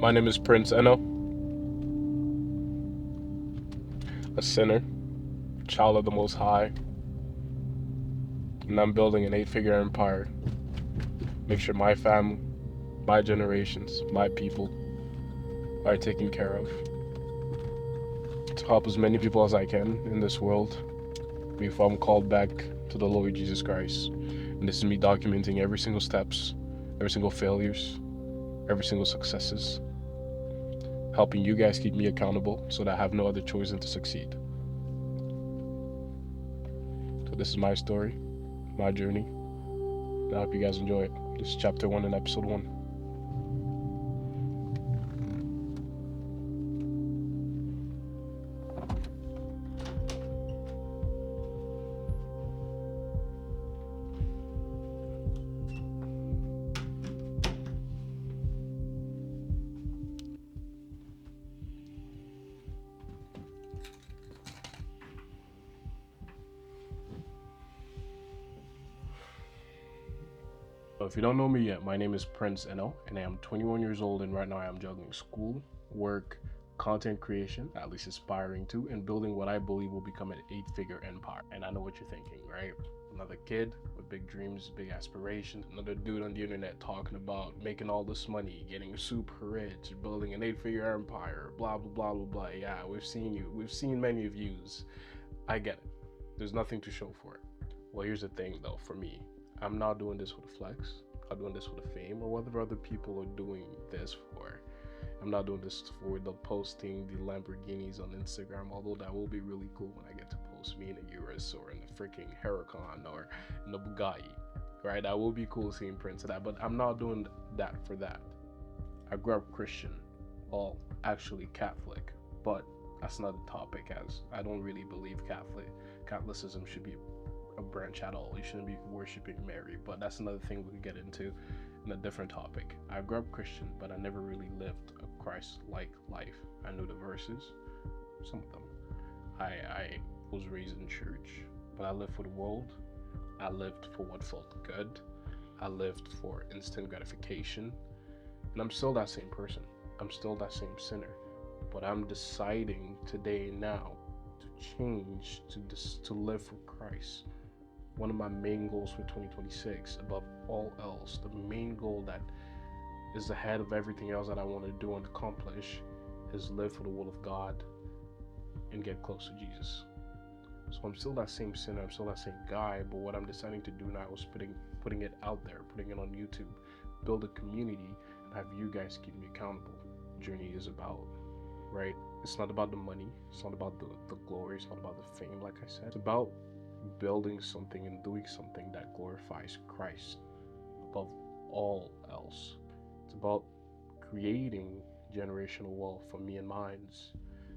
My name is Prince Eno, a sinner, child of the Most High, and I'm building an eight-figure empire. Make sure my family, my generations, my people are taken care of. To help as many people as I can in this world before I'm called back to the Lord Jesus Christ. And this is me documenting every single steps, every single failures, every single successes, helping you guys keep me accountable so that I have no other choice than to succeed. So this is my story, my journey, and I hope you guys enjoy it. This is chapter 1 and episode 1. If you don't know me yet, my name is Prince Eno, and I am 21 years old, and right now I am juggling school, work, content creation, at least aspiring to, and building what I believe will become an eight-figure empire. And I know what you're thinking, right? Another kid with big dreams, big aspirations, another dude on the internet talking about making all this money, getting super rich, building an eight-figure empire, blah, blah, blah, blah, blah. Yeah, we've seen many views. I get it. There's nothing to show for it. Well, here's the thing though, for me, I'm not doing this for the flex. I'm not doing this for the fame or whatever other people are doing this for. I'm not doing this for the posting the Lamborghinis on Instagram, although that will be really cool when I get to post me in a Urus or in a freaking Huracan or in a Bugatti, right? That will be cool seeing prints of that, but I'm not doing that for that. I grew up Christian, well, actually Catholic, but that's not a topic as I don't really believe Catholicism should be a branch at all. You shouldn't be worshiping Mary, but that's another thing we could get into in a different topic. I grew up Christian, but I never really lived a Christ-like life. I knew the verses, some of them. I was raised in church, but I lived for the world. I lived for what felt good. I lived for instant gratification. And I'm still that same person. I'm still that same sinner. But I'm deciding today now to change to live for Christ. One of my main goals for 2026, above all else, the main goal that is ahead of everything else that I want to do and accomplish, is live for the will of God and get close to Jesus. So I'm still that same sinner, I'm still that same guy, but what I'm deciding to do now is putting it out there, putting it on YouTube, build a community, and have you guys keep me accountable. Journey is about, right? It's not about the money, it's not about the glory, it's not about the fame, like I said. It's about building something and doing something that glorifies Christ above all else. It's about creating generational wealth for me and mine.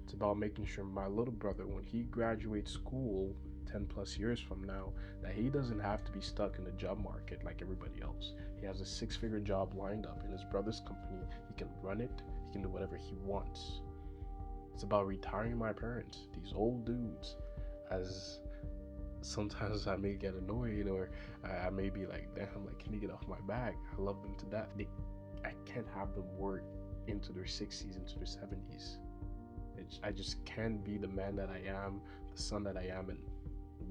It's about making sure my little brother, when he graduates school 10 plus years from now, that he doesn't have to be stuck in the job market like everybody else. He has a six-figure job lined up in his brother's company. He can run it, he can do whatever he wants. It's about retiring my parents, these old dudes, as sometimes I may get annoyed or I may be like, damn, like, can you get off my back? I love them to death. I can't have them work into their 60s, into their 70s. I just can't be the man that I am, the son that I am, and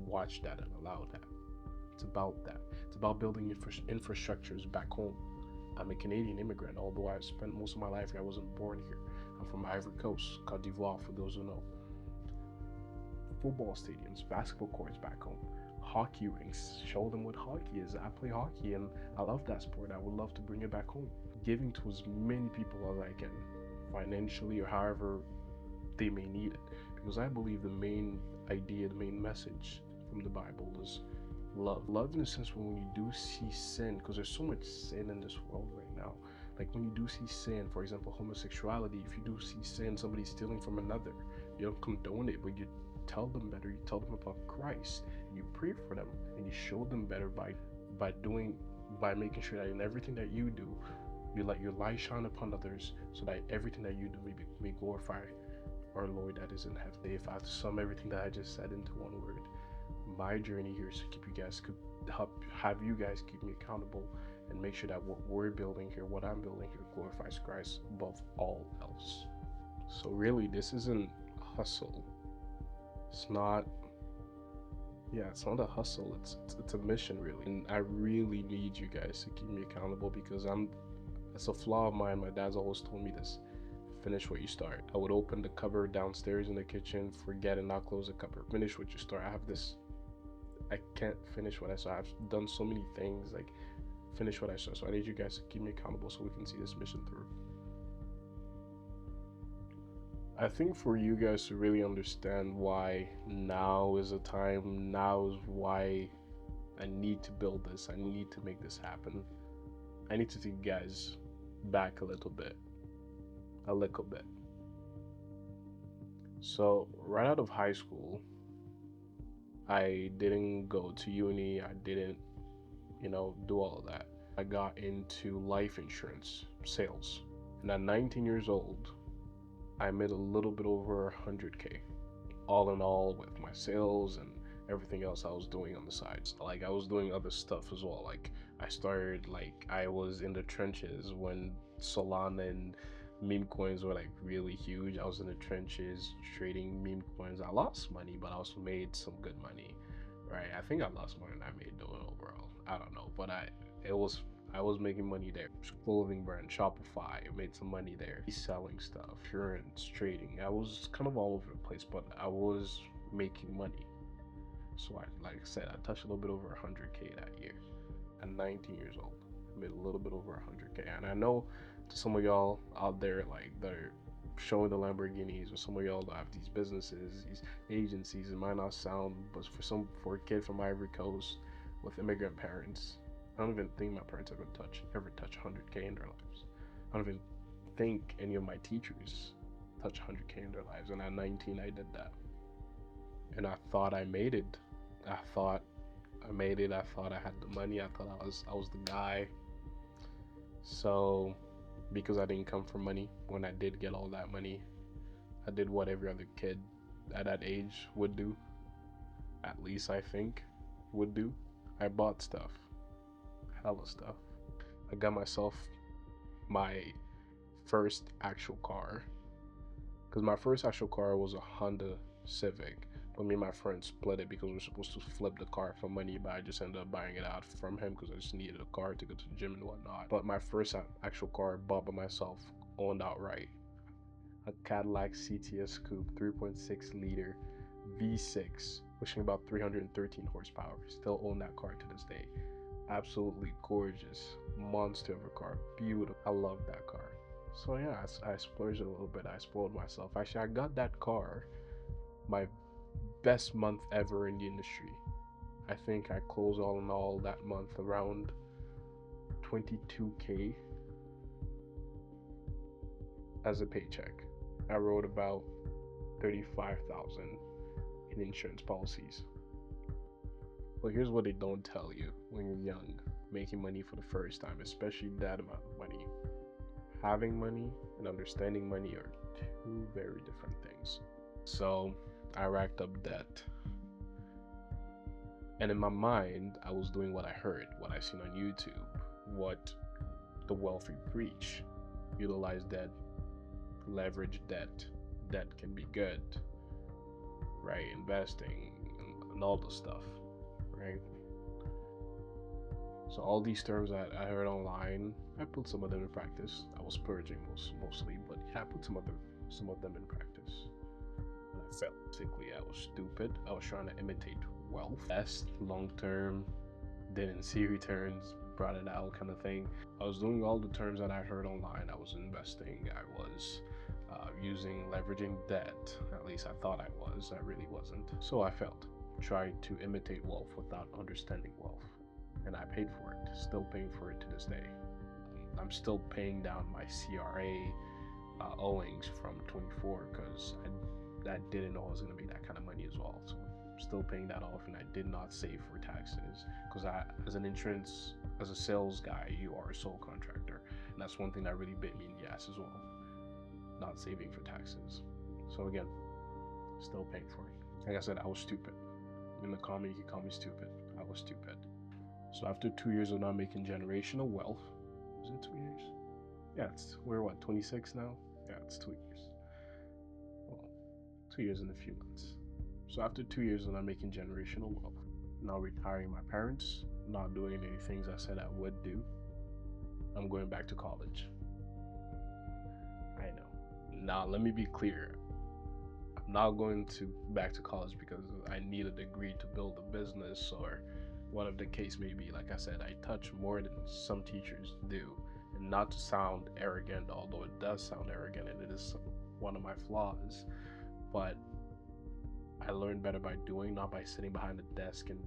watch that and allow that. It's about that. It's about building infrastructures back home. I'm a Canadian immigrant, although I spent most of my life here. I wasn't born here. I'm from Ivory Coast, Cote d'Ivoire, for those who know. Football stadiums, basketball courts back home, hockey rinks. Show them what hockey is. I play hockey and I love that sport. I would love to bring it back home. Giving to as many people as I can, financially or however they may need it. Because I believe the main idea, the main message from the Bible is love. Love in the sense when you do see sin, because there's so much sin in this world right now. Like when you do see sin, for example, homosexuality, if you do see sin, somebody stealing from another, you don't condone it, but you tell them better, you tell them about Christ, you pray for them, and you show them better by making sure that in everything that you do, you let your light shine upon others, so that everything that you do may glorify our Lord that is in heaven. If I have to sum everything that I just said into one word, my journey here is to keep you guys, have you guys keep me accountable and make sure that what we're building here, what I'm building here, glorifies Christ above all else. So really, this isn't hustle. It's not. Yeah, it's not a hustle. It's a mission, really. And I really need you guys to keep me accountable because It's a flaw of mine. My dad's always told me this: finish what you start. I would open the cupboard downstairs in the kitchen, forget and not close the cupboard. Finish what you start. I have this. I can't finish what I start. I've done so many things. Like, finish what I start. So I need you guys to keep me accountable so we can see this mission through. I think for you guys to really understand why now is a time, now is why I need to build this, I need to make this happen. I need to take you guys back a little bit. A little bit. So, right out of high school, I didn't go to uni, I didn't, do all of that. I got into life insurance sales. And at 19 years old, I made a little bit over 100K, all in all, with my sales and everything else I was doing on the sides. Like, I was doing other stuff as well. Like, I was in the trenches when Solana and meme coins were like really huge. I was in the trenches trading meme coins. I lost money, but I also made some good money, right? I think I lost more than I made though overall. I don't know, but I was making money there. Clothing brand, Shopify, I made some money there. Selling stuff, insurance, trading. I was kind of all over the place, but I was making money. So like I said, I touched a little bit over 100K that year. At 19 years old, I made a little bit over 100K. And I know to some of y'all out there, like, that are showing the Lamborghinis, or some of y'all that have these businesses, these agencies, it might not sound, but for a kid from Ivory Coast with immigrant parents, I don't even think my parents ever touch 100K in their lives. I don't even think any of my teachers touch 100K in their lives. And at 19, I did that. And I thought I made it. I thought I made it. I thought I had the money. I thought I was the guy. So, because I didn't come from money, when I did get all that money, I did what every other kid at that age would do. At least I think would do. I bought stuff. Hella stuff. I got myself my first actual car. Because my first actual car was a Honda Civic. But me and my friend split it because we were supposed to flip the car for money, but I just ended up buying it out from him because I just needed a car to go to the gym and whatnot. But my first actual car, bought by myself, owned outright, a Cadillac CTS Coupe 3.6 liter V6, pushing about 313 horsepower. Still own that car to this day. Absolutely gorgeous, monster of a car, beautiful. I love that car. So yeah, I splurged a little bit. I spoiled myself. Actually, I got that car my best month ever in the industry. I think I closed all in all that month around 22K as a paycheck. I wrote about 35,000 in insurance policies. But here's what they don't tell you when you're young, making money for the first time, especially that amount of money. Having money and understanding money are two very different things. So I racked up debt. And in my mind, I was doing what I heard, what I seen on YouTube, what the wealthy preach. Utilize debt, leverage debt. Debt can be good, right? Investing and all the stuff, right? So all these terms that I heard online, I put some of them in practice. I was purging mostly, but yeah, I put some of them in practice. And I felt basically I was stupid. I was trying to imitate wealth. Best long term, didn't see returns, brought it out kind of thing. I was doing all the terms that I heard online. I was investing. I was using leveraging debt. At least I thought I was. I really wasn't. So I failed. Tried to imitate wealth without understanding wealth. And I paid for it. Still paying for it to this day. I'm still paying down my CRA owings from 24 because I didn't know it was going to be that kind of money as well. So I'm still paying that off, and I did not save for taxes because as a sales guy, you are a sole contractor, and that's one thing that really bit me in the ass as well. Not saving for taxes. So again, still paying for it. Like I said, I was stupid. In the comment, you can call me stupid. I was stupid. So after 2 years of not making generational wealth, was it 2 years? Yeah, we're what, 26 now? Yeah, it's 2 years. Well, 2 years and a few months. So after 2 years of not making generational wealth, now retiring my parents, not doing any things I said I would do, I'm going back to college. I know. Now let me be clear. I'm not going to back to college because I need a degree to build a business or whatever the case may be. Like I said, I touch more than some teachers do. And not to sound arrogant, although it does sound arrogant and it is one of my flaws, but I learn better by doing, not by sitting behind a desk and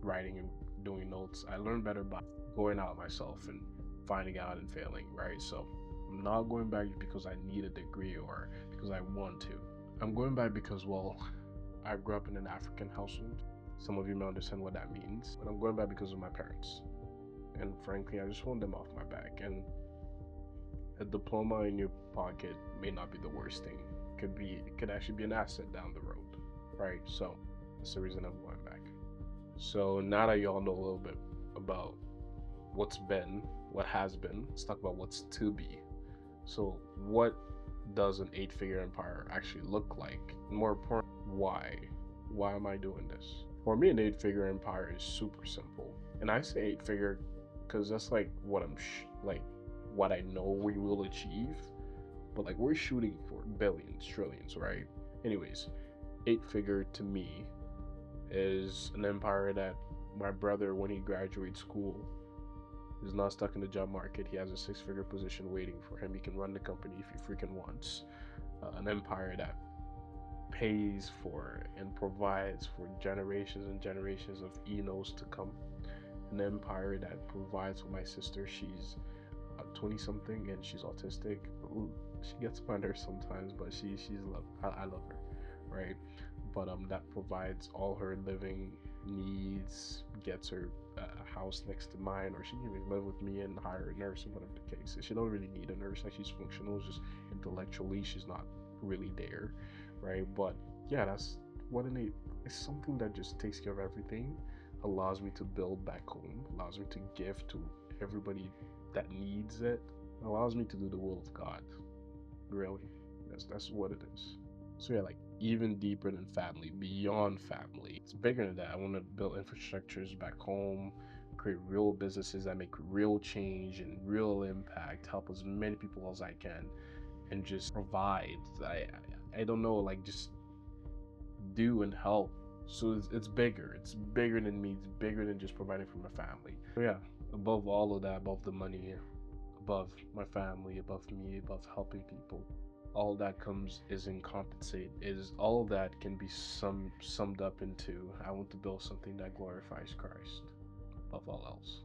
writing and doing notes. I learn better by going out myself and finding out and failing, right? So I'm not going back because I need a degree or because I want to. I'm going back because, well, I grew up in an African household. Some of you may understand what that means, but I'm going back because of my parents. And frankly, I just want them off my back. And a diploma in your pocket may not be the worst thing. It could actually be an asset down the road, right? So that's the reason I'm going back. So now that y'all know a little bit about what's been, what has been, let's talk about what's to be. So what does an 8-figure empire actually look like? And more important, why? Why am I doing this? For me, an 8-figure empire is super simple. And I say 8-figure because that's like what what I know we will achieve. But like we're shooting for billions, trillions, right? Anyways, 8-figure to me is an empire that my brother, when he graduates school, is not stuck in the job market. He has a 6-figure position waiting for him. He can run the company if he freaking wants. An empire that pays for and provides for generations and generations of Enos to come. An empire that provides for my sister. She's 20 something and she's autistic. Ooh, she gets my nerves sometimes, but she's love. I love her, right? But that provides all her living needs, gets her a house next to mine, or she can even live with me and hire a nurse or whatever the case is. She don't really need a nurse. Like she's functional, just intellectually she's not really there, right? But yeah, that's what it's something that just takes care of everything, allows me to build back home, allows me to give to everybody that needs it, allows me to do the will of God. Really, that's what it is. So yeah, like even deeper than family, beyond family, it's bigger than that. I want to build infrastructures back home, create real businesses that make real change and real impact, help as many people as I can, and just provide. I don't know, like just do and help. So it's bigger. It's bigger than me. It's bigger than just providing for my family. So yeah, above all of that, above the money, above my family, above me, above helping people, all that comes is in compensate. Is all of that can be summed up into I want to build something that glorifies Christ above all else.